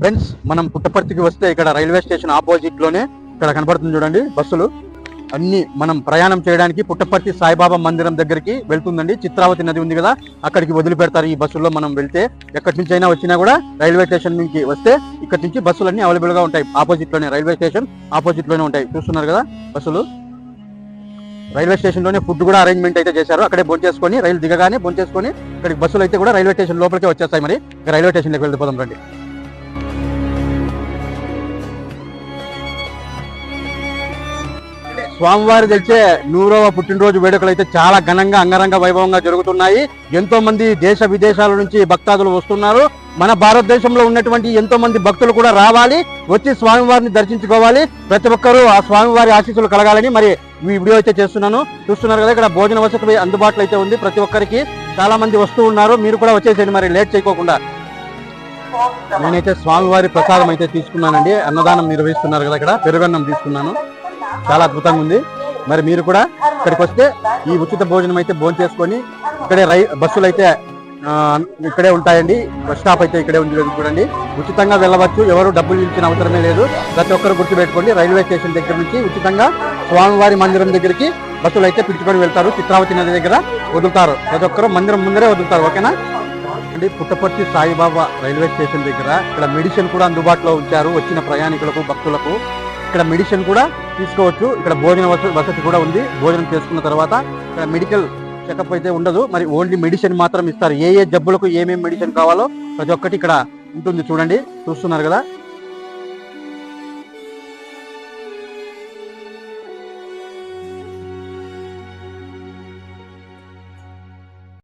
Friends, మనం పుట్టపర్తికి వస్తే ఇక్కడ రైల్వే స్టేషన్ ఆపోజిట్ లోనే ఇక్కడ కనబడుతుంది చూడండి బస్సులు అన్ని. మనం ప్రయాణం చేయడానికి పుట్టపర్తి సాయిబాబా మందిరం దగ్గరికి వెళ్తుందండి. చిత్రావతి నది ఉంది కదా, అక్కడికి వదిలిపెడతారు ఈ బస్సుల్లో. మనం వెళ్తే ఎక్కడి నుంచి అయినా వచ్చినా కూడా రైల్వే స్టేషన్ నుంచి వస్తే ఇక్కడ నుంచి బస్సులన్నీ అవైలబుల్ గా ఉంటాయి. ఆపోజిట్ లోనే రైల్వే స్టేషన్ ఆపోజిట్ లోనే ఉంటాయి. చూస్తున్నారు కదా బస్సులు. రైల్వే స్టేషన్ లోనే ఫుడ్ కూడా అరేంజ్మెంట్ అయితే చేశారు. అక్కడే భోంచేసుకొని రైలు దిగగానే భోంచేసుకొని ఇక్కడికి బస్సులు అయితే కూడా రైల్వే స్టేషన్ లోపలికే వచ్చేస్తాయి. మరి రైల్వే స్టేషన్కి వెళ్ళిపోదాం రండి. స్వామివారి తెచ్చే 100వ పుట్టినరోజు వేడుకలు అయితే చాలా ఘనంగా అంగరంగ వైభవంగా జరుగుతున్నాయి. ఎంతో మంది దేశ విదేశాల నుంచి భక్తాదులు వస్తున్నారు. మన భారతదేశంలో ఉన్నటువంటి ఎంతో మంది భక్తులు కూడా రావాలి, వచ్చి స్వామివారిని దర్శించుకోవాలి. ప్రతి ఒక్కరూ ఆ స్వామివారి ఆశీస్సులు కలగాలని మరి ఈ వీడియో అయితే చేస్తున్నాను. చూస్తున్నారు కదా, ఇక్కడ భోజన వసతి అందుబాటులో అయితే ఉంది ప్రతి ఒక్కరికి. చాలా మంది వస్తూ ఉన్నారు. మీరు కూడా వచ్చేసేయండి మరి లేట్ చేయకోకుండా. నేనైతే స్వామివారి ప్రసాదం అయితే తీసుకున్నానండి. అన్నదానం నిర్వహిస్తున్నారు కదా, ఇక్కడ పెరుగన్నం తీసుకున్నాను. చాలా అద్భుతంగా ఉంది. మరి మీరు కూడా ఇక్కడికి వస్తే ఈ ఉచిత భోజనం అయితే భోంచేసుకొని ఇక్కడే బస్సులు అయితే ఇక్కడే ఉంటాయండి. బస్ స్టాప్ అయితే ఇక్కడే ఉంది చూడండి. ఉచితంగా వెళ్ళవచ్చు, ఎవరు డబ్బులు ఇచ్చిన అవసరమే లేదు. ప్రతి ఒక్కరు గుర్తుపెట్టుకోండి, రైల్వే స్టేషన్ దగ్గర నుంచి ఉచితంగా స్వామివారి మందిరం దగ్గరికి బస్సులు అయితే పిలుచుకొని వెళ్తారు. చిత్రావతి నది దగ్గర వదులుతారు. ప్రతి ఒక్కరు మందిరం ముందరే వదులుతారు. ఓకేనా అండి. పుట్టపర్తి సాయిబాబా రైల్వే స్టేషన్ దగ్గర ఇక్కడ మెడిసిన్ కూడా అందుబాటులో ఉంచారు వచ్చిన ప్రయాణికులకు, భక్తులకు. ఇక్కడ మెడిసిన్ కూడా తీసుకోవచ్చు. ఇక్కడ భోజన వసతి కూడా ఉంది. భోజనం చేసుకున్న తర్వాత ఇక్కడ మెడికల్ చెకప్ అయితే ఉండదు, మరి ఓన్లీ మెడిసిన్ మాత్రం ఇస్తారు. ఏ జబ్బులకు ఏమేమి మెడిసిన్ కావాలో ప్రతి ఒక్కటి ఇక్కడ ఉంటుంది చూడండి. చూస్తున్నారు కదా.